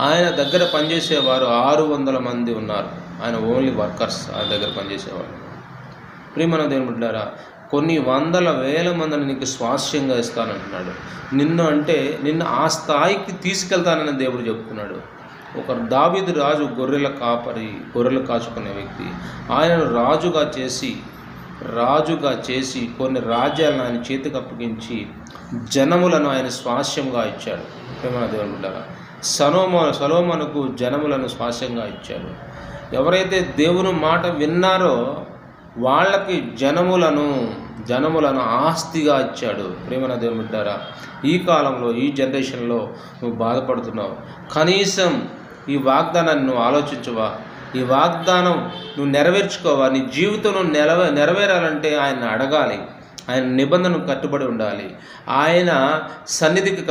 ఆయన దగ్గర పనిచేసేవారు 600 మంది ఉన్నారు. ఆయన ఓన్లీ వర్కర్స్ ఆయన దగ్గర పనిచేసేవారు. ప్రియమైన దేవుని బిడ్డలారా, కొన్ని వందల వేల మందిని నీకు స్వాస్యంగా ఇస్తానంటున్నాడు. నిన్ను ఆ స్థాయికి తీసుకెళ్తానని దేవుడు చెప్తున్నాడు. ఒక దావీదు రాజు గొర్రెలు కాచుకునే వ్యక్తి. ఆయనను రాజుగా చేసి కొన్ని రాజ్యాలను ఆయన చేతికి అప్పగించి జనములను ఆయన స్వాస్యంగా ఇచ్చాడు. ప్రియమైన దేవుని బిడ్డలారా, సొలొమోనుకు జనములను స్వాస్యంగా ఇచ్చాడు. ఎవరైతే దేవుని మాట విన్నారో వాళ్ళకి జనములను ఆస్తిగా ఇచ్చాడు. ప్రియమైన దేవుని బిడ్డలారా, ఈ కాలంలో ఈ జనరేషన్లో నువ్వు బాధపడుతున్నావు. కనీసం ఈ వాగ్దానాన్ని నువ్వు ఆలోచించవా? ఈ వాగ్దానం నువ్వు నెరవేర్చుకోవా? నీ జీవితం నెరవేరాలంటే ఆయన అడగాలి. ఆయన నిబంధనకు కట్టుబడి ఉండాలి. ఆయన సన్నిధికి